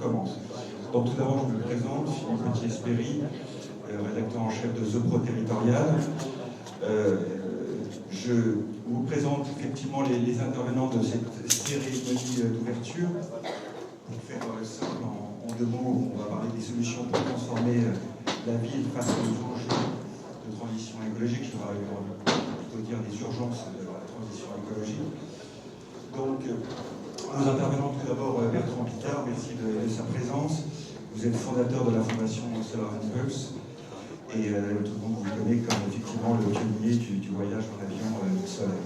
commence. Donc tout d'abord, je me présente, Philippe Petit-Espéry, rédacteur en chef de The Pro Territorial. Je vous présente effectivement les intervenants de cette cérémonie d'ouverture. Pour faire simple, en deux mots, on va parler des solutions pour transformer la ville face aux enjeux de transition écologique. Je devrais plutôt dire des urgences de la transition écologique. Donc, nous intervenons tout d'abord Bertrand Picard, merci de sa présence. Vous êtes fondateur de la fondation Solar Impulse et tout le monde vous connaît comme effectivement le pionnier du voyage en avion solaire.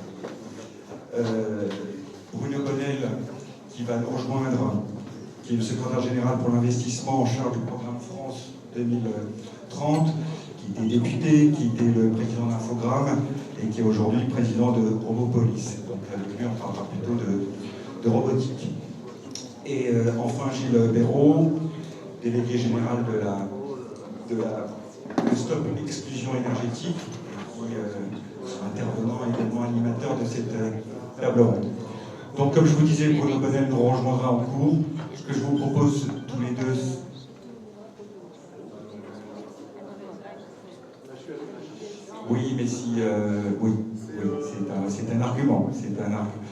Bruno Bonnel, qui va nous rejoindre, qui est le secrétaire général pour l'investissement en charge du programme France 2030, qui était député, qui était le président d'Infogrames et qui est aujourd'hui président de Robopolis. Donc avec lui, on parlera plutôt de robotique. Et enfin, Gilles Béraud, délégué général de Stop Exclusion Énergétique, qui est intervenant et également animateur de cette table ronde. Donc, comme je vous disais, Bruno Bonnel nous rejoindra en cours. Ce que je vous propose tous les deux. Oui, mais si. Oui, c'est un argument. C'est un argument.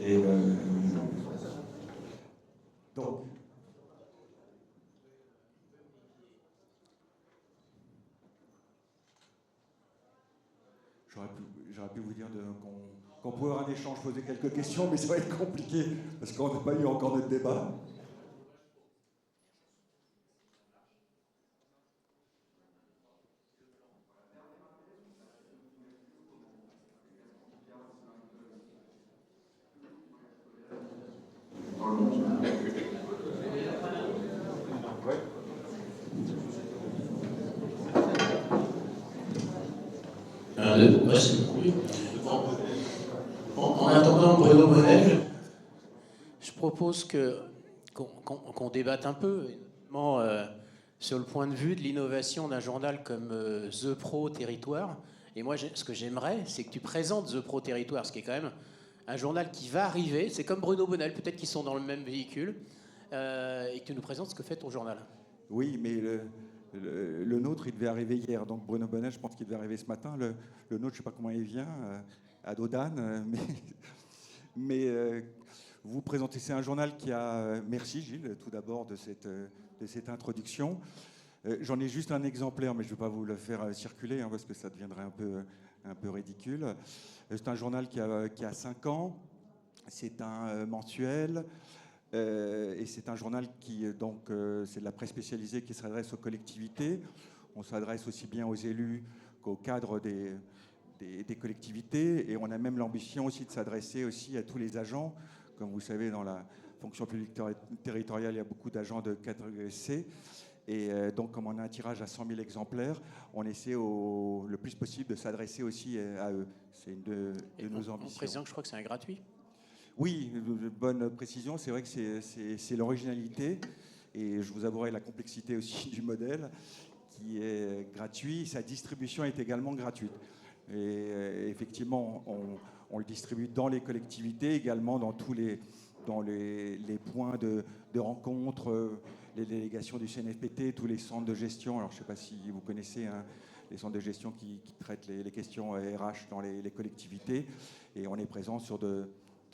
Et donc. J'aurais pu vous dire qu'on pouvait avoir un échange, poser quelques questions, mais ça va être compliqué parce qu'on n'a pas eu encore notre débat. En attendant Bruno Bonnel, je propose qu'on débatte un peu, notamment sur le point de vue de l'innovation d'un journal comme The Pro Territoire. Et moi, ce que j'aimerais, c'est que tu présentes The Pro Territoire, ce qui est quand même un journal qui va arriver. C'est comme Bruno Bonnel, peut-être qu'ils sont dans le même véhicule, et que tu nous présentes ce que fait ton journal. Oui, mais le nôtre, il devait arriver hier. Donc Bruno Bonnel, je pense qu'il devait arriver ce matin. Le nôtre, je ne sais pas comment il vient, à Dodane. Mais vous présentez, c'est un journal qui a... Merci Gilles, tout d'abord, de cette introduction. J'en ai juste un exemplaire, mais je ne vais pas vous le faire circuler, parce que ça deviendrait un peu ridicule. C'est un journal qui a 5 ans. C'est un mensuel. Et c'est un journal qui, donc, c'est de la presse spécialisée qui s'adresse aux collectivités. On s'adresse aussi bien aux élus qu'aux cadres des collectivités. Et on a même l'ambition aussi de s'adresser aussi à tous les agents. Comme vous savez, dans la fonction publique territoriale, il y a beaucoup d'agents de catégorie C. Et donc, comme on a un tirage à 100 000 exemplaires, on essaie le plus possible de s'adresser aussi à eux. C'est une de nos ambitions. Président, je crois que c'est un gratuit. Oui, bonne précision. C'est vrai que c'est l'originalité et je vous avouerai la complexité aussi du modèle qui est gratuit. Sa distribution est également gratuite. Et effectivement, on le distribue dans les collectivités, également dans tous les points de rencontre, les délégations du CNFPT, tous les centres de gestion. Alors, je ne sais pas si vous connaissez les centres de gestion qui traitent les questions RH dans les collectivités. Et on est présent sur de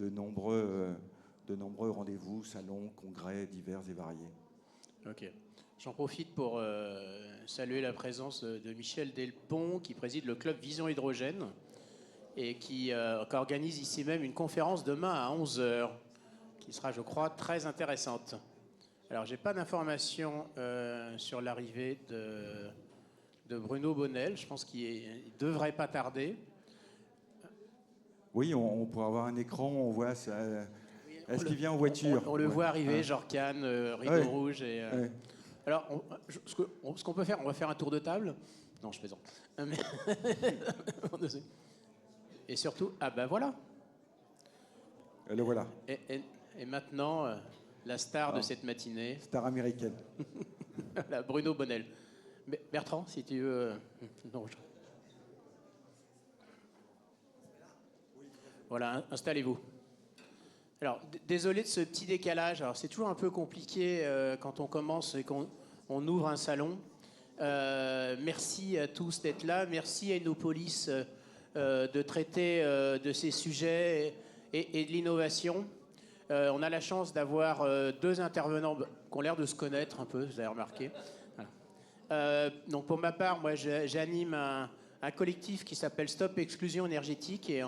nombreux rendez-vous, salons, congrès divers et variés. Ok. J'en profite pour saluer la présence de Michel Delpont, qui préside le club Vision Hydrogène et qui organise ici même une conférence demain à 11h, qui sera, je crois, très intéressante. Alors, je n'ai pas d'informations sur l'arrivée de Bruno Bonnel. Je pense qu'il ne devrait pas tarder. Oui, on pourrait avoir un écran, on voit ça. Est-ce qu'il vient en voiture? On le voit arriver, genre Cannes, rideau rouge. Et, Alors, ce qu'on peut faire, on va faire un tour de table. Non, je plaisante. Et surtout, ah ben voilà. Le voilà. Et maintenant, la star de cette matinée. Star américaine. Voilà, Bruno Bonnel. Bertrand, si tu veux. Non, Voilà, installez-vous. Alors, désolé de ce petit décalage. Alors, c'est toujours un peu compliqué quand on commence et qu'on ouvre un salon. Merci à tous d'être là. Merci à Innopolis de traiter de ces sujets et de l'innovation. On a la chance d'avoir deux intervenants qui ont l'air de se connaître un peu, vous avez remarqué. Voilà. Donc pour ma part, moi j'anime un collectif qui s'appelle Stop Exclusion énergétique et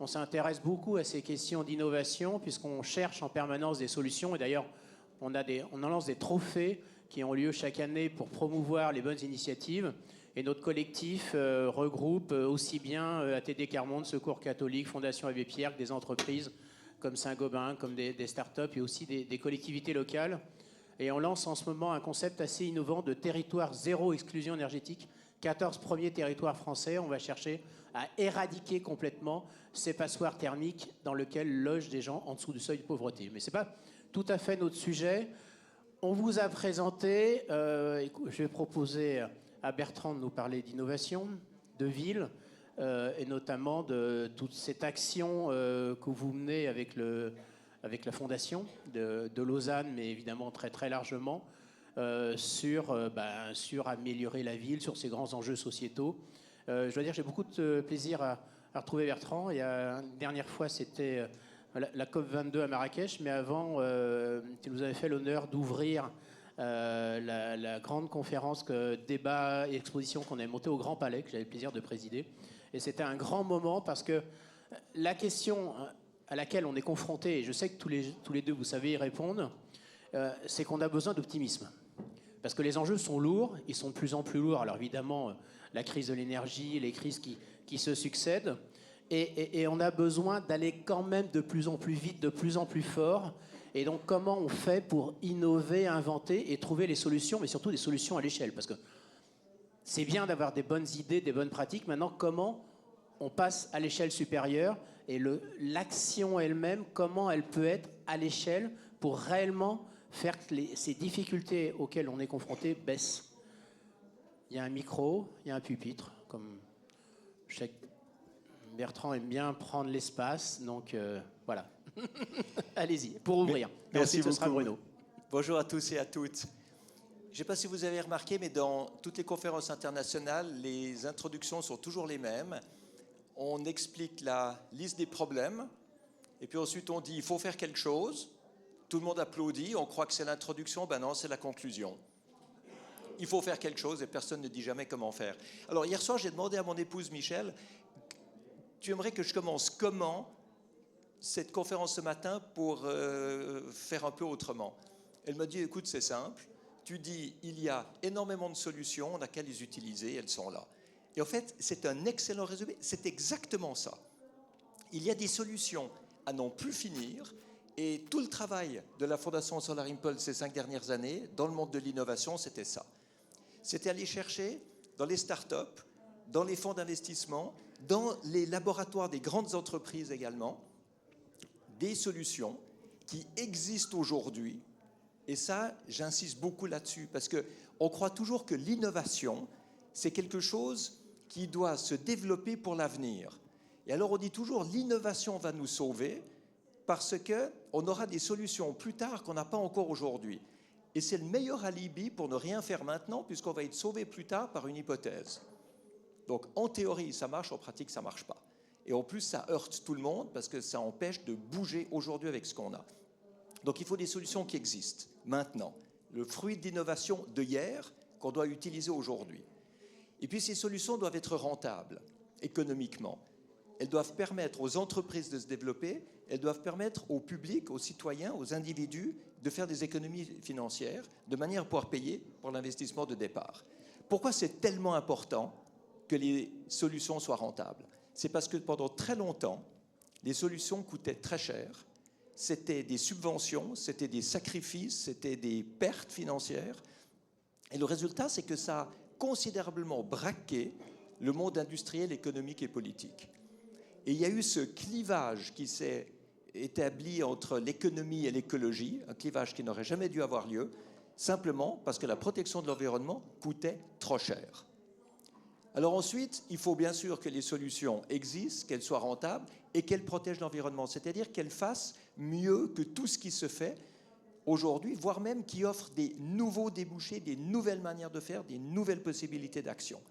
on s'intéresse beaucoup à ces questions d'innovation puisqu'on cherche en permanence des solutions et d'ailleurs on en lance des trophées qui ont lieu chaque année pour promouvoir les bonnes initiatives. Et notre collectif regroupe aussi bien ATD Quart-Monde, Secours catholique, Fondation Abbé Pierre, que des entreprises comme Saint-Gobain, comme des startups et aussi des collectivités locales. Et on lance en ce moment un concept assez innovant de territoire zéro exclusion énergétique. 14 premiers territoires français. On va chercher à éradiquer complètement ces passoires thermiques dans lesquelles logent des gens en dessous du seuil de pauvreté. Mais ce n'est pas tout à fait notre sujet. On vous a présenté, je vais proposer à Bertrand de nous parler d'innovation, de ville, et notamment de toute cette action que vous menez avec la Fondation de Lausanne, mais évidemment très très largement, sur améliorer la ville, sur ces grands enjeux sociétaux. Je dois dire que j'ai beaucoup de plaisir à retrouver Bertrand. Une dernière fois, c'était la COP22 à Marrakech, mais avant, tu nous avais fait l'honneur d'ouvrir la grande conférence débat et exposition qu'on avait montée au Grand Palais, que j'avais le plaisir de présider. Et c'était un grand moment parce que la question à laquelle on est confronté, et je sais que tous les deux vous savez y répondre, c'est qu'on a besoin d'optimisme. Parce que les enjeux sont lourds, ils sont de plus en plus lourds. Alors évidemment, la crise de l'énergie, les crises qui se succèdent, et on a besoin d'aller quand même de plus en plus vite, de plus en plus fort. Et donc comment on fait pour innover, inventer et trouver les solutions, mais surtout des solutions à l'échelle? Parce que c'est bien d'avoir des bonnes idées, des bonnes pratiques. Maintenant, comment on passe à l'échelle supérieure et l'action elle-même, comment elle peut être à l'échelle pour réellement faire que ces difficultés auxquelles on est confronté baissent. Il y a un micro, il y a un pupitre, comme je sais que Bertrand aime bien prendre l'espace, donc voilà. Allez-y, pour ouvrir. Merci beaucoup. Ce sera Bruno. Bonjour à tous et à toutes. Je ne sais pas si vous avez remarqué, mais dans toutes les conférences internationales, les introductions sont toujours les mêmes. On explique la liste des problèmes, et puis ensuite on dit il faut faire quelque chose. Tout le monde applaudit, on croit que c'est l'introduction, ben non, c'est la conclusion. Il faut faire quelque chose et personne ne dit jamais comment faire. Alors hier soir, j'ai demandé à mon épouse Michel, tu aimerais que je commence comment cette conférence ce matin pour faire un peu autrement? Elle m'a dit, écoute, c'est simple. Tu dis, il y a énormément de solutions, on n'a qu'à les utiliser, elles sont là. Et en fait, c'est un excellent résumé. C'est exactement ça. Il y a des solutions à n'en plus finir. Et tout le travail de la Fondation Solar Impulse ces 5 dernières années, dans le monde de l'innovation, c'était ça. C'était aller chercher dans les startups, dans les fonds d'investissement, dans les laboratoires des grandes entreprises également, des solutions qui existent aujourd'hui. Et ça, j'insiste beaucoup là-dessus, parce qu'on croit toujours que l'innovation, c'est quelque chose qui doit se développer pour l'avenir. Et alors on dit toujours, l'innovation va nous sauver, parce qu'on aura des solutions plus tard qu'on n'a pas encore aujourd'hui. Et c'est le meilleur alibi pour ne rien faire maintenant, puisqu'on va être sauvé plus tard par une hypothèse. Donc en théorie, ça marche, en pratique, ça ne marche pas. Et en plus, ça heurte tout le monde, parce que ça empêche de bouger aujourd'hui avec ce qu'on a. Donc il faut des solutions qui existent maintenant. Le fruit d'innovation de hier qu'on doit utiliser aujourd'hui. Et puis ces solutions doivent être rentables économiquement. Elles doivent permettre aux entreprises de se développer, elles doivent permettre au public, aux citoyens, aux individus de faire des économies financières de manière à pouvoir payer pour l'investissement de départ. Pourquoi c'est tellement important que les solutions soient rentables? C'est parce que pendant très longtemps, les solutions coûtaient très cher. C'était des subventions, c'était des sacrifices, c'était des pertes financières. Et le résultat, c'est que ça a considérablement braqué le monde industriel, économique et politique. Et il y a eu ce clivage qui s'est établi entre l'économie et l'écologie, un clivage qui n'aurait jamais dû avoir lieu, simplement parce que la protection de l'environnement coûtait trop cher. Alors ensuite, il faut bien sûr que les solutions existent, qu'elles soient rentables et qu'elles protègent l'environnement, c'est-à-dire qu'elles fassent mieux que tout ce qui se fait aujourd'hui, voire même qui offre des nouveaux débouchés, des nouvelles manières de faire, des nouvelles possibilités d'action.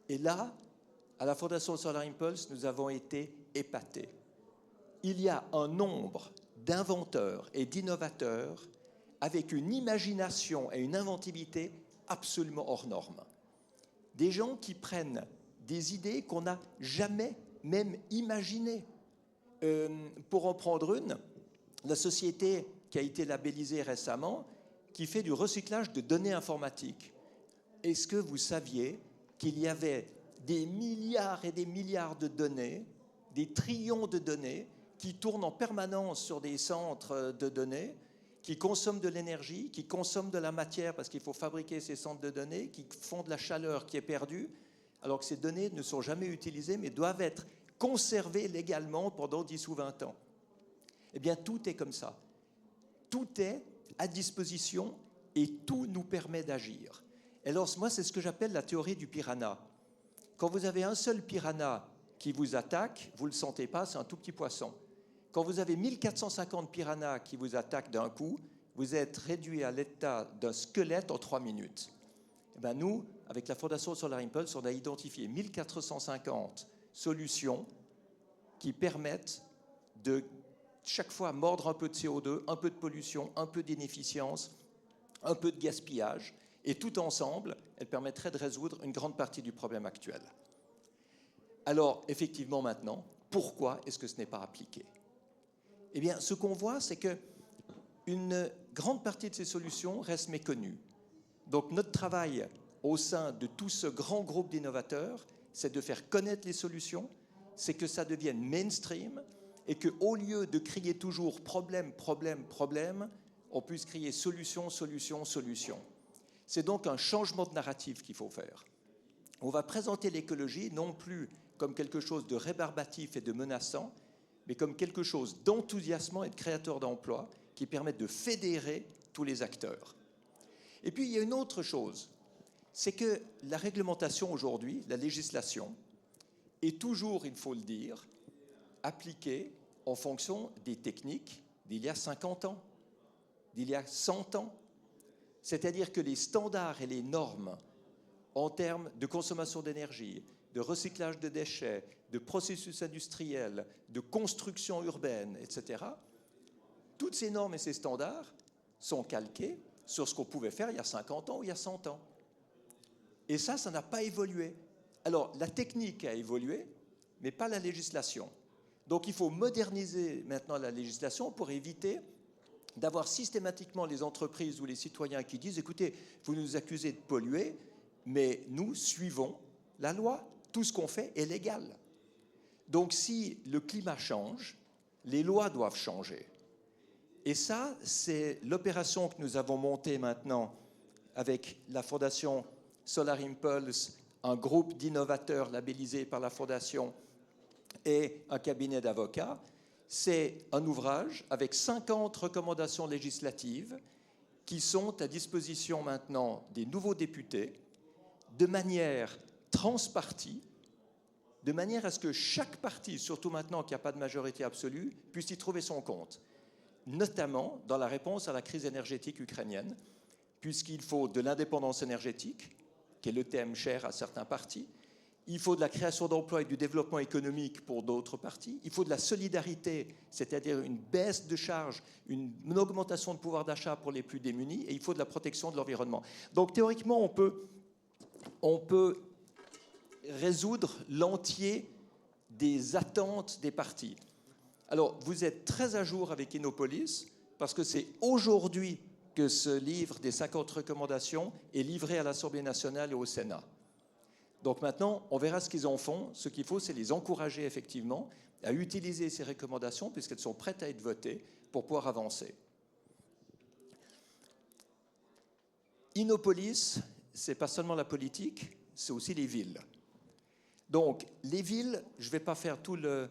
Et là, à la Fondation Solar Impulse, nous avons été épatés. Il y a un nombre d'inventeurs et d'innovateurs avec une imagination et une inventivité absolument hors normes. Des gens qui prennent des idées qu'on n'a jamais même imaginées. Pour en prendre une, la société qui a été labellisée récemment, qui fait du recyclage de données informatiques. Est-ce que vous saviez qu'il y avait des milliards et des milliards de données, des trillions de données, qui tournent en permanence sur des centres de données, qui consomment de l'énergie, qui consomment de la matière parce qu'il faut fabriquer ces centres de données, qui font de la chaleur qui est perdue, alors que ces données ne sont jamais utilisées, mais doivent être conservées légalement pendant 10 ou 20 ans. Eh bien, tout est comme ça. Tout est à disposition et tout nous permet d'agir. Alors, moi, c'est ce que j'appelle la théorie du piranha. Quand vous avez un seul piranha qui vous attaque, vous ne le sentez pas, c'est un tout petit poisson. Quand vous avez 1450 piranhas qui vous attaquent d'un coup, vous êtes réduit à l'état d'un squelette en 3 minutes. Et bien nous, avec la Fondation Solar Impulse, on a identifié 1450 solutions qui permettent de chaque fois mordre un peu de CO2, un peu de pollution, un peu d'inefficience, un peu de gaspillage, et tout ensemble, elles permettraient de résoudre une grande partie du problème actuel. Alors, effectivement, maintenant, pourquoi est-ce que ce n'est pas appliqué ? Eh bien, ce qu'on voit, c'est qu'une grande partie de ces solutions reste méconnue. Donc, notre travail au sein de tout ce grand groupe d'innovateurs, c'est de faire connaître les solutions, c'est que ça devienne mainstream, et qu'au lieu de crier toujours problème, problème, problème, on puisse crier solution, solution, solution. C'est donc un changement de narratif qu'il faut faire. On va présenter l'écologie non plus comme quelque chose de rébarbatif et de menaçant, mais comme quelque chose d'enthousiasmant et de créateur d'emplois qui permettent de fédérer tous les acteurs. Et puis, il y a une autre chose, c'est que la réglementation aujourd'hui, la législation, est toujours, il faut le dire, appliquée en fonction des techniques d'il y a 50 ans, d'il y a 100 ans. C'est-à-dire que les standards et les normes en termes de consommation d'énergie, de recyclage de déchets, de processus industriels, de construction urbaine, etc., toutes ces normes et ces standards sont calqués sur ce qu'on pouvait faire il y a 50 ans ou il y a 100 ans. Et ça n'a pas évolué. Alors, la technique a évolué, mais pas la législation. Donc, il faut moderniser maintenant la législation pour éviter d'avoir systématiquement les entreprises ou les citoyens qui disent « Écoutez, vous nous accusez de polluer, mais nous suivons la loi. Tout ce qu'on fait est légal. » Donc, si le climat change, les lois doivent changer. Et ça, c'est l'opération que nous avons montée maintenant avec la Fondation Solar Impulse, un groupe d'innovateurs labellisés par la Fondation et un cabinet d'avocats. C'est un ouvrage avec 50 recommandations législatives qui sont à disposition maintenant des nouveaux députés de manière transpartie, de manière à ce que chaque parti, surtout maintenant qu'il n'y a pas de majorité absolue, puisse y trouver son compte, notamment dans la réponse à la crise énergétique ukrainienne, puisqu'il faut de l'indépendance énergétique, qui est le thème cher à certains partis, il faut de la création d'emplois et du développement économique pour d'autres partis, il faut de la solidarité, c'est-à-dire une baisse de charges, une augmentation de pouvoir d'achat pour les plus démunis, et il faut de la protection de l'environnement. Donc théoriquement, on peut résoudre l'entier des attentes des partis. Alors, vous êtes très à jour avec Innopolis, parce que c'est aujourd'hui que ce livre des 50 recommandations est livré à l'Assemblée nationale et au Sénat. Donc maintenant, on verra ce qu'ils en font. Ce qu'il faut, c'est les encourager effectivement à utiliser ces recommandations, puisqu'elles sont prêtes à être votées pour pouvoir avancer. Innopolis, c'est pas seulement la politique, c'est aussi les villes. Donc, les villes, je ne vais pas faire tout le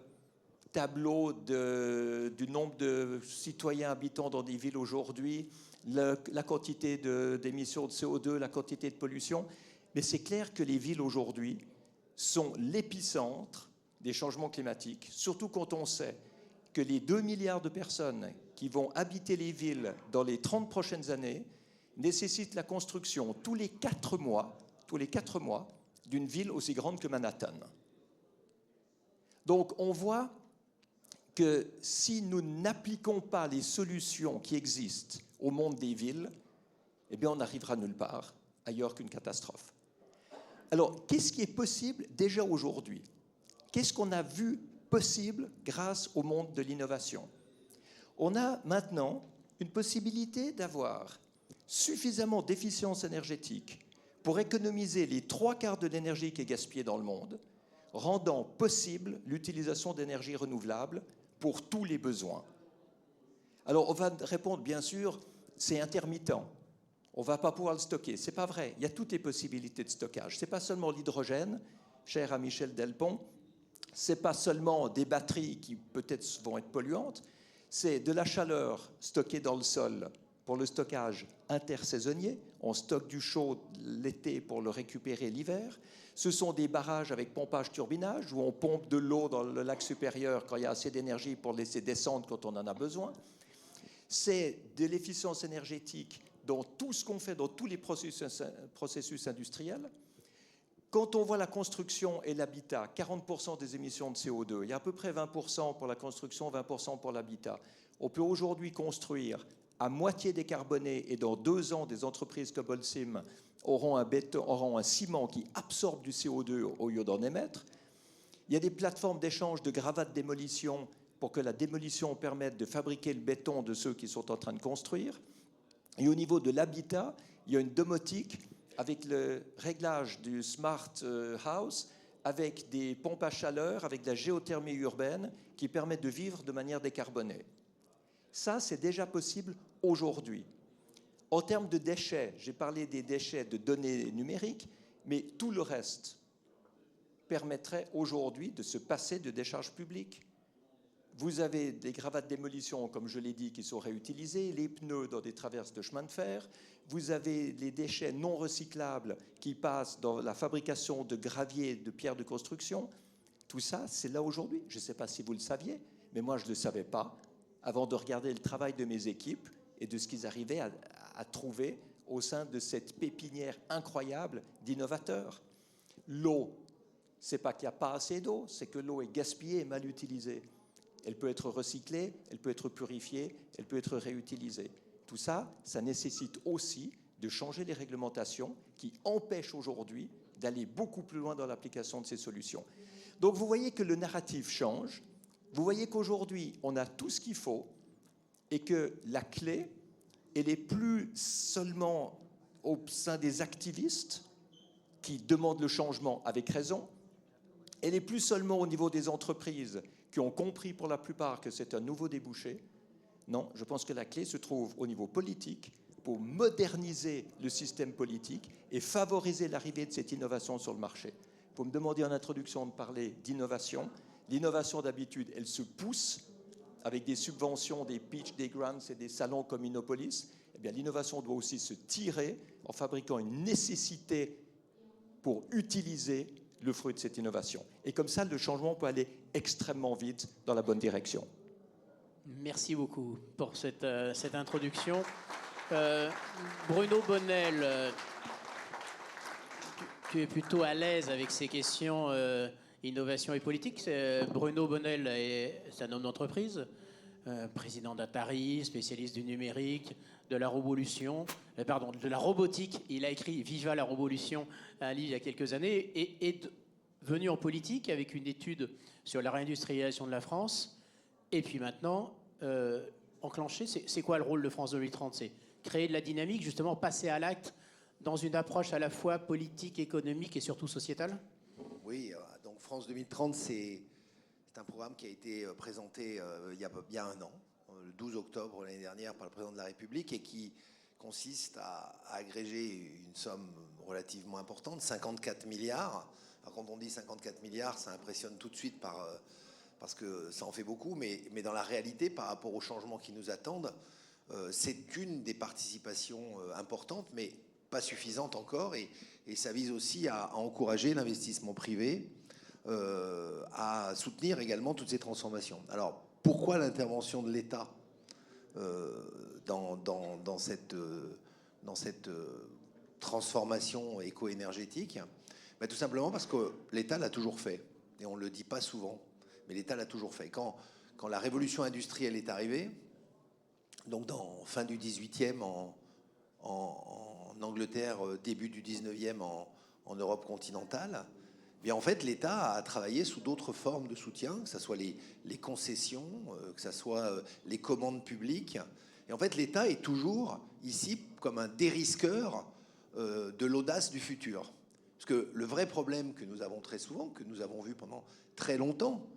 tableau du nombre de citoyens habitants dans des villes aujourd'hui, la quantité d'émissions de CO2, la quantité de pollution, Mais c'est clair que les villes aujourd'hui sont l'épicentre des changements climatiques, surtout quand on sait que les 2 milliards de personnes qui vont habiter les villes dans les 30 prochaines années nécessitent la construction tous les 4 mois, d'une ville aussi grande que Manhattan. Donc on voit que si nous n'appliquons pas les solutions qui existent au monde des villes, eh bien on n'arrivera nulle part ailleurs qu'une catastrophe. Alors, qu'est-ce qui est possible déjà aujourd'hui? Qu'est-ce qu'on a vu possible grâce au monde de l'innovation? On a maintenant une possibilité d'avoir suffisamment d'efficience énergétique pour économiser les 3/4 de l'énergie qui est gaspillée dans le monde, rendant possible l'utilisation d'énergie renouvelable pour tous les besoins. Alors, on va répondre, bien sûr, c'est intermittent. On ne va pas pouvoir le stocker. Ce n'est pas vrai. Il y a toutes les possibilités de stockage. Ce n'est pas seulement l'hydrogène, cher à Michel Delpont. Ce n'est pas seulement des batteries qui peut-être vont être polluantes. C'est de la chaleur stockée dans le sol pour le stockage intersaisonnier. On stocke du chaud l'été pour le récupérer l'hiver. Ce sont des barrages avec pompage-turbinage où on pompe de l'eau dans le lac supérieur quand il y a assez d'énergie pour laisser descendre quand on en a besoin. C'est de l'efficience énergétique dans tout ce qu'on fait, dans tous les processus industriels. Quand on voit la construction et l'habitat, 40% des émissions de CO2, il y a à peu près 20% pour la construction, 20% pour l'habitat. On peut aujourd'hui construire à moitié décarboné et dans 2 ans, des entreprises comme Holcim auront un ciment qui absorbe du CO2 au lieu d'en émettre. Il y a des plateformes d'échange de gravats de démolition pour que la démolition permette de fabriquer le béton de ceux qui sont en train de construire. Et au niveau de l'habitat, il y a une domotique avec le réglage du smart house, avec des pompes à chaleur, avec de la géothermie urbaine qui permettent de vivre de manière décarbonée. Ça, c'est déjà possible aujourd'hui. En termes de déchets, j'ai parlé des déchets de données numériques, mais tout le reste permettrait aujourd'hui de se passer de décharges publiques. Vous avez des gravats de démolition, comme je l'ai dit, qui sont réutilisés, les pneus dans des traverses de chemin de fer, vous avez les déchets non recyclables qui passent dans la fabrication de gravier, de pierres de construction. Tout ça, c'est là aujourd'hui. Je ne sais pas si vous le saviez, mais moi, je ne le savais pas avant de regarder le travail de mes équipes et de ce qu'ils arrivaient à trouver au sein de cette pépinière incroyable d'innovateurs. L'eau, ce n'est pas qu'il n'y a pas assez d'eau, c'est que l'eau est gaspillée et mal utilisée. Elle peut être recyclée, elle peut être purifiée, elle peut être réutilisée. Tout ça, ça nécessite aussi de changer les réglementations qui empêchent aujourd'hui d'aller beaucoup plus loin dans l'application de ces solutions. Donc vous voyez que le narratif change, vous voyez qu'aujourd'hui, on a tout ce qu'il faut et que la clé, elle n'est plus seulement au sein des activistes qui demandent le changement avec raison, elle n'est plus seulement au niveau des entreprises qui ont compris pour la plupart que c'est un nouveau débouché. Non, je pense que la clé se trouve au niveau politique pour moderniser le système politique et favoriser l'arrivée de cette innovation sur le marché. Vous me demandiez en introduction de parler d'innovation. L'innovation, d'habitude, elle se pousse avec des subventions, des pitchs, des grants et des salons comme Innopolis. Eh bien, l'innovation doit aussi se tirer en fabriquant une nécessité pour utiliser le fruit de cette innovation. Et comme ça, le changement peut aller extrêmement vite dans la bonne direction. Merci beaucoup pour cette introduction. Bruno Bonnel, tu es plutôt à l'aise avec ces questions innovation et politique. Bruno Bonnel est un homme d'entreprise, président d'Atari, spécialiste du numérique, de la de la robotique. Il a écrit Viva la révolution, un livre il y a quelques années, et est venu en politique avec une étude sur la réindustrialisation de la France. Et puis maintenant, enclencher, c'est quoi le rôle de France 2030? C'est créer de la dynamique, justement, passer à l'acte dans une approche à la fois politique, économique et surtout sociétale? Oui, donc France 2030, c'est un programme qui a été présenté il y a 1 an, le 12 octobre l'année dernière, par le président de la République, et qui consiste à agréger une somme relativement importante, 54 milliards. Alors, quand on dit 54 milliards, ça impressionne tout de suite parce que ça en fait beaucoup, mais dans la réalité, par rapport aux changements qui nous attendent, c'est une des participations importantes, mais pas suffisante encore, et ça vise aussi à encourager l'investissement privé, à soutenir également toutes ces transformations. Alors, pourquoi l'intervention de l'État dans cette transformation éco-énergétique? Tout simplement parce que l'État l'a toujours fait, et on ne le dit pas souvent, mais l'État l'a toujours fait. Quand la révolution industrielle est arrivée, donc fin du 18e en Angleterre, début du 19e en Europe continentale, bien en fait l'État a travaillé sous d'autres formes de soutien, que ce soit les concessions, que ce soit les commandes publiques. Et en fait l'État est toujours ici comme un dérisqueur de l'audace du futur. Parce que le vrai problème que nous avons très souvent, que nous avons vu pendant très longtemps,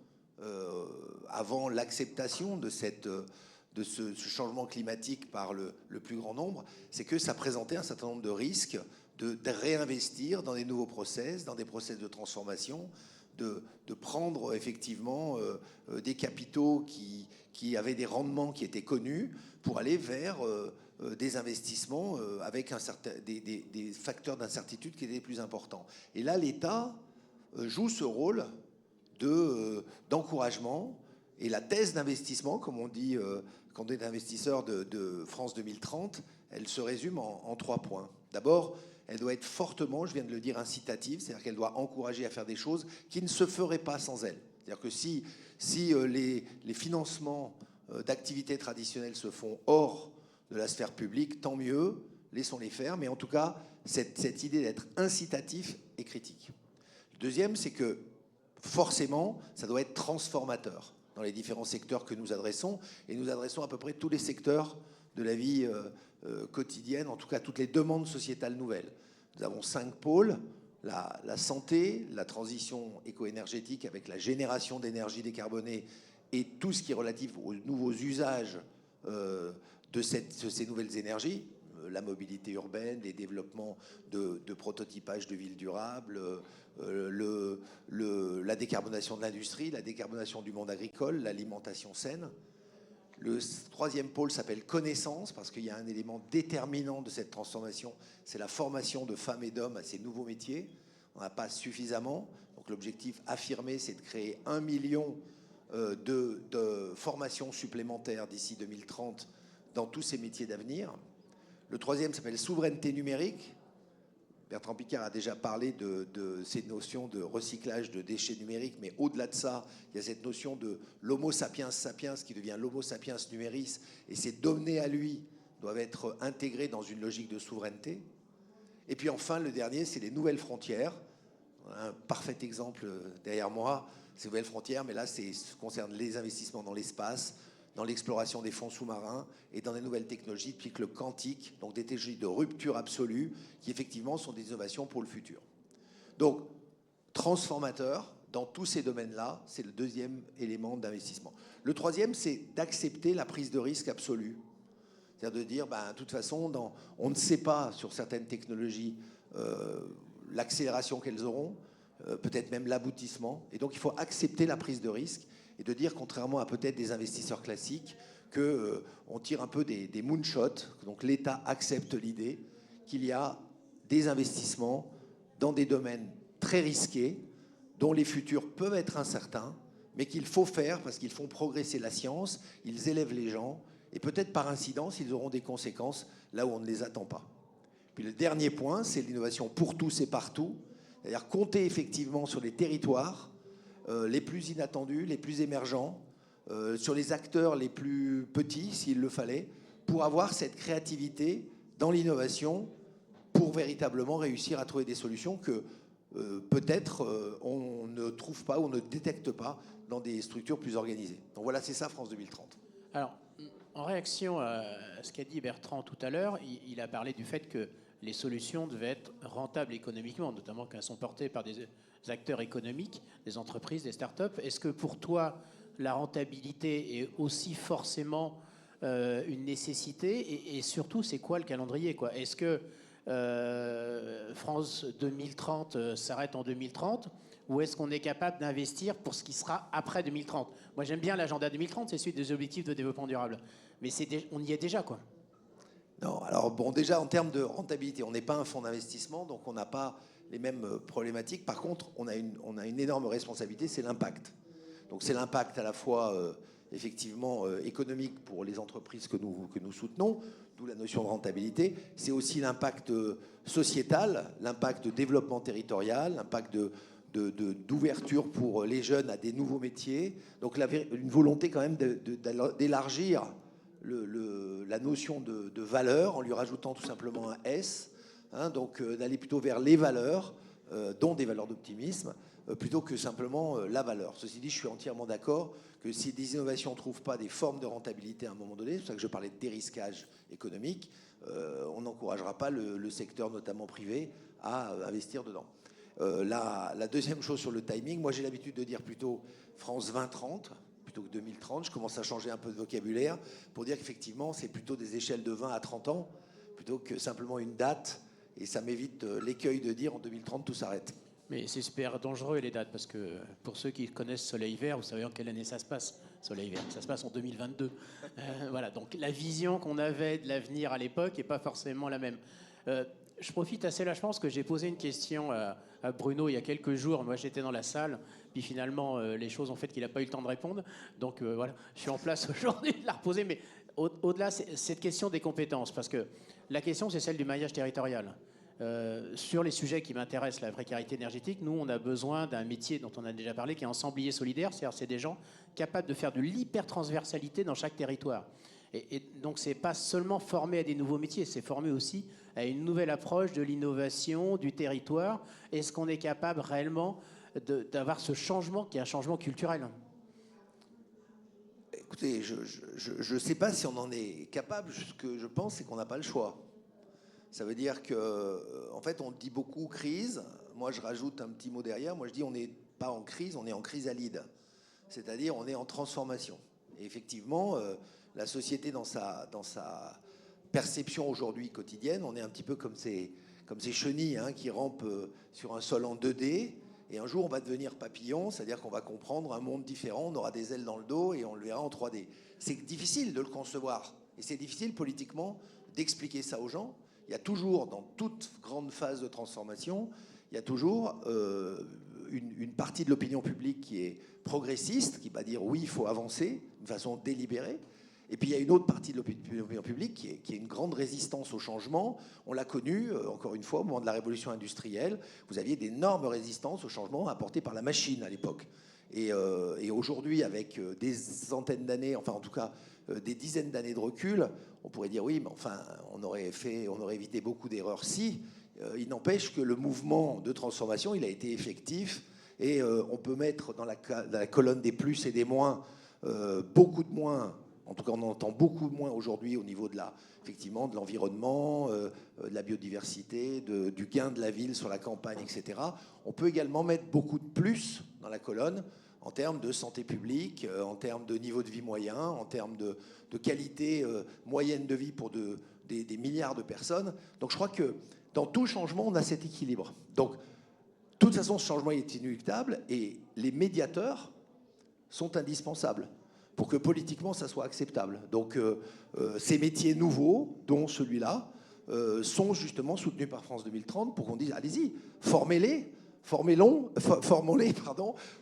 avant l'acceptation de ce changement climatique par le plus grand nombre, c'est que ça présentait un certain nombre de risques de réinvestir dans des nouveaux process, dans des process de transformation, de prendre effectivement des capitaux qui avaient des rendements qui étaient connus pour aller vers des investissements avec des facteurs d'incertitude qui étaient plus importants. Et là, l'État joue ce rôle d'encouragement, et la thèse d'investissement, comme on dit quand on est investisseur de France 2030, elle se résume en 3 points. D'abord, elle doit être fortement, je viens de le dire, incitative, c'est-à-dire qu'elle doit encourager à faire des choses qui ne se feraient pas sans elle. C'est-à-dire que si les financements d'activités traditionnelles se font hors de la sphère publique, tant mieux, laissons-les faire, mais en tout cas, cette idée d'être incitatif est critique. Le deuxième, c'est que forcément, ça doit être transformateur dans les différents secteurs que nous adressons, et nous adressons à peu près tous les secteurs de la vie quotidienne, en tout cas toutes les demandes sociétales nouvelles. Nous avons 5 pôles: la santé, la transition éco-énergétique avec la génération d'énergie décarbonée et tout ce qui est relatif aux nouveaux usages de ces nouvelles énergies, la mobilité urbaine, les développements de prototypage de villes durables, la décarbonation de l'industrie, la décarbonation du monde agricole, l'alimentation saine. Le 3e pôle s'appelle connaissance, parce qu'il y a un élément déterminant de cette transformation, c'est la formation de femmes et d'hommes à ces nouveaux métiers. On n'a pas suffisamment. Donc l'objectif affirmé, c'est de créer 1 million de formations supplémentaires d'ici 2030 dans tous ces métiers d'avenir. Le 3e s'appelle souveraineté numérique. Bertrand Piccard a déjà parlé de ces notions de recyclage de déchets numériques, mais au-delà de ça, il y a cette notion de l'homo sapiens sapiens qui devient l'homo sapiens numéris, et ces données à lui doivent être intégrées dans une logique de souveraineté. Et puis enfin, le dernier, c'est les nouvelles frontières. Un parfait exemple derrière moi, ces nouvelles frontières, mais là, ça concerne les investissements dans l'espace, dans l'exploration des fonds sous-marins et dans des nouvelles technologies, puis le quantique, donc des technologies de rupture absolue, qui effectivement sont des innovations pour le futur. Donc, transformateur dans tous ces domaines-là, c'est le 2e élément d'investissement. Le 3e, c'est d'accepter la prise de risque absolue. C'est-à-dire de dire, de toute façon, on ne sait pas sur certaines technologies l'accélération qu'elles auront, peut-être même l'aboutissement, et donc il faut accepter la prise de risque et de dire, contrairement à peut-être des investisseurs classiques, qu'on tire un peu des moonshots. Donc l'État accepte l'idée qu'il y a des investissements dans des domaines très risqués, dont les futurs peuvent être incertains, mais qu'il faut faire parce qu'ils font progresser la science, ils élèvent les gens, et peut-être par incidence, ils auront des conséquences là où on ne les attend pas. Puis le dernier point, c'est l'innovation pour tous et partout, c'est-à-dire compter effectivement sur les territoires les plus inattendus, les plus émergents, sur les acteurs les plus petits, s'il le fallait, pour avoir cette créativité dans l'innovation, pour véritablement réussir à trouver des solutions que peut-être on ne trouve pas ou on ne détecte pas dans des structures plus organisées. Donc voilà, c'est ça France 2030. Alors, en réaction à ce qu'a dit Bertrand tout à l'heure, il a parlé du fait que les solutions devaient être rentables économiquement, notamment qu'elles sont portées par des acteurs économiques, des entreprises, des startups. Est-ce que pour toi, la rentabilité est aussi forcément une nécessité, et surtout, c'est quoi le calendrier, quoi? Est-ce que France 2030 s'arrête en 2030, ou est-ce qu'on est capable d'investir pour ce qui sera après 2030? Moi, j'aime bien l'agenda 2030, c'est celui des objectifs de développement durable. Mais on y est déjà, quoi. Non, alors bon, déjà en termes de rentabilité, on n'est pas un fonds d'investissement, donc on n'a pas les mêmes problématiques. Par contre, on a une énorme responsabilité, c'est l'impact. Donc c'est l'impact à la fois effectivement économique pour les entreprises que nous soutenons, d'où la notion de rentabilité. C'est aussi l'impact sociétal, l'impact de développement territorial, l'impact d'ouverture pour les jeunes à des nouveaux métiers. Donc une volonté quand même d'élargir la notion de valeur en lui rajoutant tout simplement un S, hein, donc d'aller plutôt vers les valeurs, dont des valeurs d'optimisme, plutôt que simplement la valeur. Ceci dit, je suis entièrement d'accord que si des innovations ne trouvent pas des formes de rentabilité à un moment donné, c'est pour ça que je parlais de dérisquage économique, on n'encouragera pas le secteur, notamment privé, à investir dedans. La deuxième chose sur le timing, moi j'ai l'habitude de dire plutôt France 2030, plutôt que 2030. Je commence à changer un peu de vocabulaire pour dire qu'effectivement, c'est plutôt des échelles de 20 à 30 ans, plutôt que simplement une date. Et ça m'évite l'écueil de dire en 2030, tout s'arrête. Mais c'est super dangereux les dates, parce que pour ceux qui connaissent Soleil Vert, vous savez en quelle année ça se passe, Soleil Vert, ça se passe en 2022. Voilà, donc la vision qu'on avait de l'avenir à l'époque n'est pas forcément la même. Je profite assez lâchement parce que j'ai posé une question à Bruno il y a quelques jours. Moi, j'étais dans la salle, puis finalement, les choses ont fait qu'il n'a pas eu le temps de répondre. Donc voilà, je suis en place aujourd'hui de la reposer. Mais au-delà, c'est cette question des compétences, parce que la question, c'est celle du maillage territorial. Sur les sujets qui m'intéressent, la précarité énergétique, nous, on a besoin d'un métier dont on a déjà parlé, qui est ensemblier solidaire. C'est-à-dire, c'est des gens capables de faire de l'hypertransversalité dans chaque territoire. Et donc, c'est pas seulement former à des nouveaux métiers, c'est former aussi à une nouvelle approche de l'innovation, du territoire. Est-ce qu'on est capable réellement d'avoir ce changement qui est un changement culturel ? Écoutez, je ne sais pas si on en est capable. Ce que je pense, c'est qu'on n'a pas le choix. Ça veut dire qu'en fait, on dit beaucoup crise. Moi, je rajoute un petit mot derrière. Moi, je dis on n'est pas en crise, on est en chrysalide. C'est-à-dire on est en transformation. Et effectivement, la société dans sa perception aujourd'hui quotidienne, on est un petit peu comme ces chenilles hein, qui rampent sur un sol en 2D. Et un jour, on va devenir papillon, c'est-à-dire qu'on va comprendre un monde différent, on aura des ailes dans le dos et on le verra en 3D. C'est difficile de le concevoir. Et c'est difficile politiquement d'expliquer ça aux gens. Il y a toujours, dans toute grande phase de transformation, il y a toujours une partie de l'opinion publique qui est progressiste, qui va dire oui, il faut avancer de façon délibérée. Et puis il y a une autre partie de l'opinion publique qui est une grande résistance au changement. On l'a connu, encore une fois, au moment de la révolution industrielle. Vous aviez d'énormes résistances au changement apportées par la machine à l'époque. Et aujourd'hui, avec des centaines d'années, enfin en tout cas des dizaines d'années de recul, on pourrait dire oui, mais enfin, on aurait évité beaucoup d'erreurs si. Il n'empêche que le mouvement de transformation, il a été effectif. Et on peut mettre dans la colonne des plus et des moins beaucoup de moins. En tout cas, on en entend beaucoup moins aujourd'hui au niveau effectivement, de l'environnement, de la biodiversité, du gain de la ville sur la campagne, etc. On peut également mettre beaucoup de plus dans la colonne en termes de santé publique, en termes de niveau de vie moyen, en termes de qualité moyenne de vie pour des milliards de personnes. Donc je crois que dans tout changement, on a cet équilibre. Donc, de toute façon, ce changement est inéluctable et les médiateurs sont indispensables pour que politiquement ça soit acceptable. Donc ces métiers nouveaux, dont celui-là, sont justement soutenus par France 2030 pour qu'on dise allez-y, formons-les,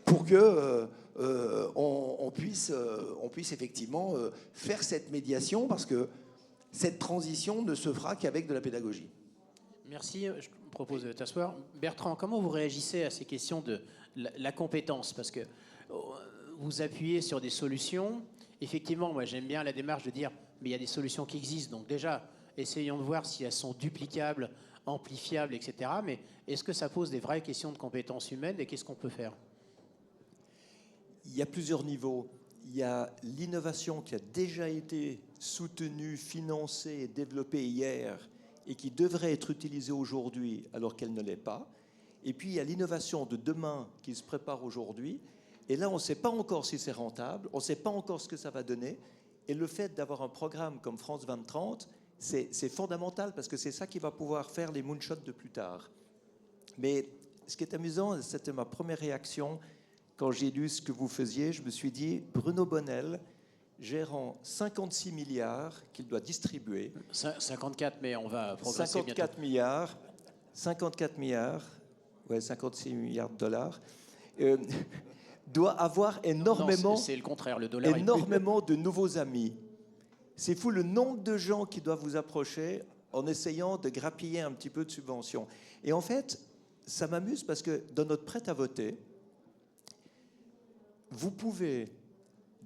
pour que on puisse effectivement faire cette médiation, parce que cette transition ne se fera qu'avec de la pédagogie. Merci, je vous propose de t'asseoir. Bertrand, comment vous réagissez à ces questions de la compétence ? Parce que vous appuyez sur des solutions. Effectivement, moi j'aime bien la démarche de dire mais il y a des solutions qui existent. Donc déjà, essayons de voir si elles sont duplicables, amplifiables, etc. Mais est-ce que ça pose des vraies questions de compétences humaines et qu'est-ce qu'on peut faire ? Il y a plusieurs niveaux. Il y a l'innovation qui a déjà été soutenue, financée et développée hier et qui devrait être utilisée aujourd'hui alors qu'elle ne l'est pas. Et puis il y a l'innovation de demain qui se prépare aujourd'hui. Et là, on ne sait pas encore si c'est rentable, on ne sait pas encore ce que ça va donner. Et le fait d'avoir un programme comme France 2030, c'est fondamental parce que c'est ça qui va pouvoir faire les moonshots de plus tard. Mais ce qui est amusant, c'était ma première réaction quand j'ai lu ce que vous faisiez. Je me suis dit, Bruno Bonnell, gérant 56 milliards qu'il doit distribuer. 54, mais on va progresser 54 milliards, 56 milliards de dollars, doit avoir énormément, non, c'est le contraire, le dollar énormément de nouveaux amis. C'est fou le nombre de gens qui doivent vous approcher en essayant de grappiller un petit peu de subventions. Et en fait, ça m'amuse parce que dans notre prêt à voter, vous pouvez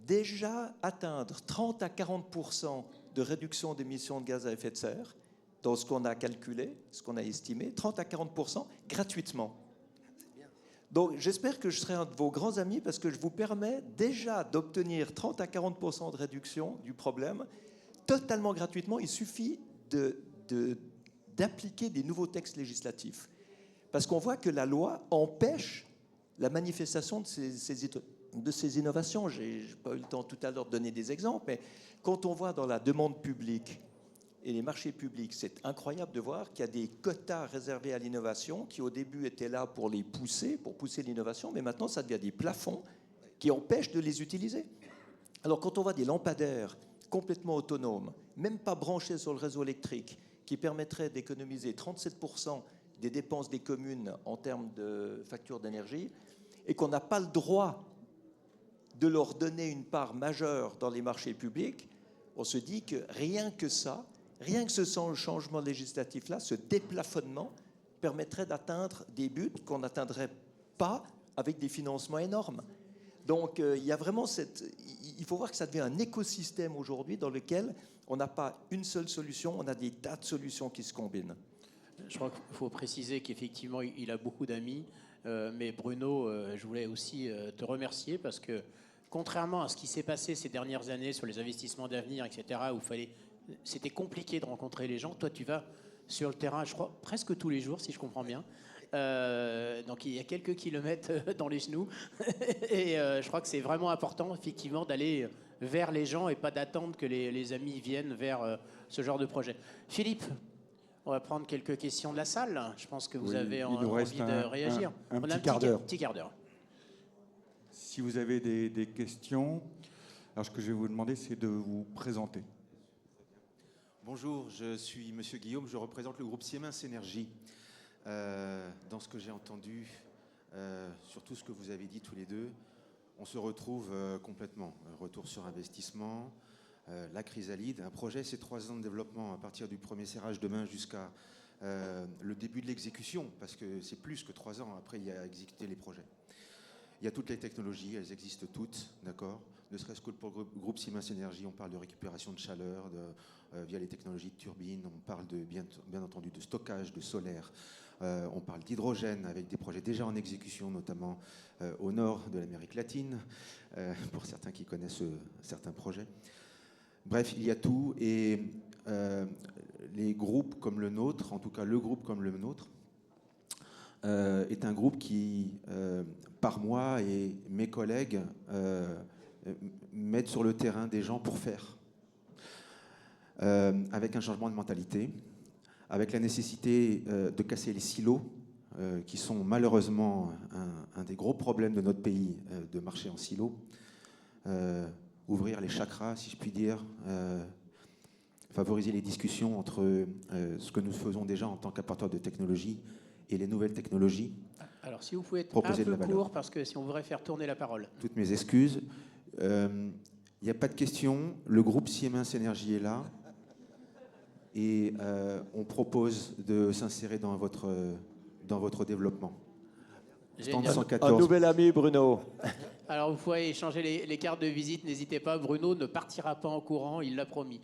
déjà atteindre 30 à 40% de réduction d'émissions de gaz à effet de serre dans ce qu'on a calculé, ce qu'on a estimé, 30 à 40% gratuitement. Donc j'espère que je serai un de vos grands amis parce que je vous permets déjà d'obtenir 30 à 40% de réduction du problème totalement gratuitement. Il suffit d'appliquer des nouveaux textes législatifs. Parce qu'on voit que la loi empêche la manifestation de ces innovations. Je n'ai pas eu le temps tout à l'heure de donner des exemples, mais quand on voit dans la demande publique et les marchés publics, c'est incroyable de voir qu'il y a des quotas réservés à l'innovation qui au début étaient là pour pousser l'innovation, mais maintenant ça devient des plafonds qui empêchent de les utiliser. Alors quand on voit des lampadaires complètement autonomes, même pas branchés sur le réseau électrique, qui permettraient d'économiser 37% des dépenses des communes en termes de facture d'énergie, et qu'on n'a pas le droit de leur donner une part majeure dans les marchés publics, on se dit que rien que ce changement législatif-là, ce déplafonnement, permettrait d'atteindre des buts qu'on n'atteindrait pas avec des financements énormes. Donc il y a vraiment il faut voir que ça devient un écosystème aujourd'hui dans lequel on n'a pas une seule solution, on a des tas de solutions qui se combinent. Je crois qu'il faut préciser qu'effectivement, il a beaucoup d'amis. Mais Bruno, je voulais aussi te remercier parce que contrairement à ce qui s'est passé ces dernières années sur les investissements d'avenir, etc., où c'était compliqué de rencontrer les gens, toi tu vas sur le terrain, je crois, presque tous les jours, si je comprends bien. Donc il y a quelques kilomètres dans les genoux. Et je crois que c'est vraiment important, effectivement, d'aller vers les gens et pas d'attendre que les amis viennent vers ce genre de projet. Philippe, on va prendre quelques questions de la salle. Je pense que vous avez envie de réagir. Un on a petit quart d'heure. Si vous avez des questions, alors ce que je vais vous demander, c'est de vous présenter. Bonjour, je suis Monsieur Guillaume, je représente le groupe Siemens Énergie. Dans ce que j'ai entendu, sur tout ce que vous avez dit tous les deux, on se retrouve complètement. Retour sur investissement, la chrysalide. Un projet, c'est 3 ans de développement à partir du premier serrage demain jusqu'à le début de l'exécution, parce que c'est plus que 3 ans. Après, il y a à exécuter les projets. Il y a toutes les technologies, elles existent toutes, d'accord. Ne serait-ce que pour le groupe Siemens Énergie, on parle de récupération de chaleur via les technologies de turbine, on parle bien entendu de stockage, de solaire, on parle d'hydrogène avec des projets déjà en exécution, notamment au nord de l'Amérique latine, pour certains qui connaissent certains projets. Bref, il y a tout, et les groupes comme le nôtre, en tout cas le groupe comme le nôtre, est un groupe qui, par moi et mes collègues, mettent sur le terrain des gens pour faire, avec un changement de mentalité, avec la nécessité de casser les silos, qui sont malheureusement un des gros problèmes de notre pays, de marcher en silo, ouvrir les chakras, si je puis dire, favoriser les discussions entre ce que nous faisons déjà en tant qu'apporteurs de technologie et les nouvelles technologies. Alors, si vous pouvez être un peu court, parce que si on voudrait faire tourner la parole. Toutes mes excuses. Il n'y a pas de question. Le groupe Siemens Énergie est là. Et on propose de s'insérer dans votre développement. Stand 114. Un nouvel ami, Bruno. Alors, vous pouvez échanger les cartes de visite. N'hésitez pas. Bruno ne partira pas en courant. Il l'a promis.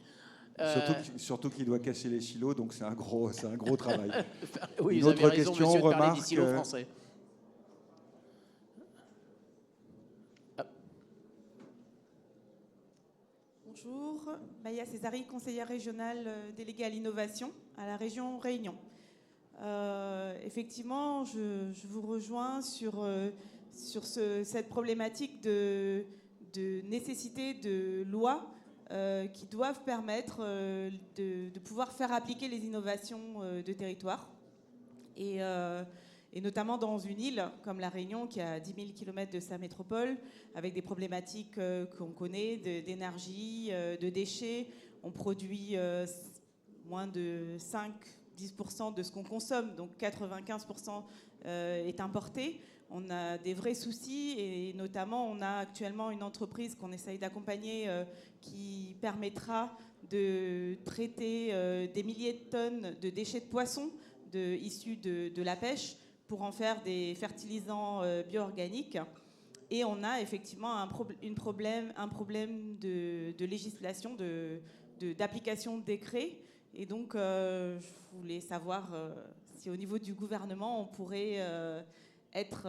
Surtout qu'il doit casser les silos, donc c'est un gros travail. Oui, une vous autre avez raison, question, monsieur, de parler remarque. des silos français. Bonjour, Maya Césari, conseillère régionale déléguée à l'innovation à la région Réunion. Effectivement, je vous rejoins sur cette problématique de nécessité de lois qui doivent permettre de pouvoir faire appliquer les innovations de territoire. Et et notamment dans une île comme La Réunion, qui a 10 000 km de sa métropole, avec des problématiques qu'on connaît d'énergie, de déchets. On produit moins de 5-10% de ce qu'on consomme, donc 95% est importé. On a des vrais soucis et notamment on a actuellement une entreprise qu'on essaye d'accompagner qui permettra de traiter des milliers de tonnes de déchets de poissons issus de la pêche pour en faire des fertilisants bio-organiques. Et on a effectivement un problème de législation, d'application de décrets. Et donc, je voulais savoir si au niveau du gouvernement, on pourrait être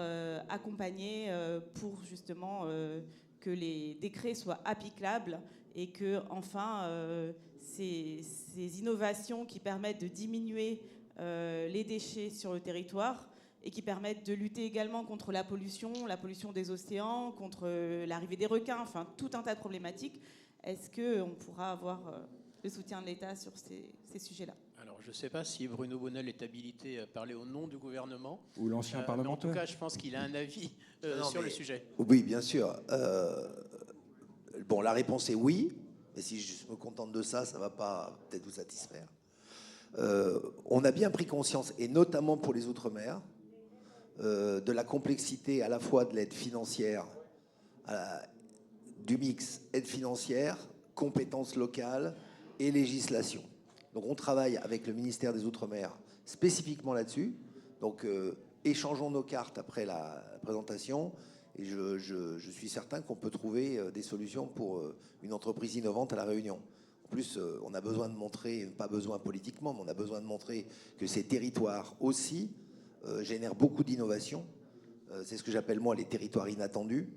accompagné pour justement que les décrets soient applicables et que, enfin, ces innovations qui permettent de diminuer les déchets sur le territoire et qui permettent de lutter également contre la pollution des océans, contre l'arrivée des requins, enfin tout un tas de problématiques. Est-ce qu'on pourra avoir le soutien de l'État sur ces sujets-là? Alors, je ne sais pas si Bruno Bonnel est habilité à parler au nom du gouvernement. Ou l'ancien parlementaire. En tout cas, je pense qu'il a un avis sur le sujet. Oui, bien sûr. Bon, la réponse est oui. Mais si je me contente de ça, ça ne va pas peut-être vous satisfaire. On a bien pris conscience, et notamment pour les Outre-mer, de la complexité à la fois de l'aide financière, du mix aide financière, compétences locales et législation. Donc on travaille avec le ministère des Outre-mer spécifiquement là-dessus. Donc échangeons nos cartes après la présentation et je suis certain qu'on peut trouver des solutions pour une entreprise innovante à La Réunion. En plus, on a besoin de montrer, pas besoin politiquement, mais on a besoin de montrer que ces territoires aussi génèrent beaucoup d'innovation. C'est ce que j'appelle moi les territoires inattendus.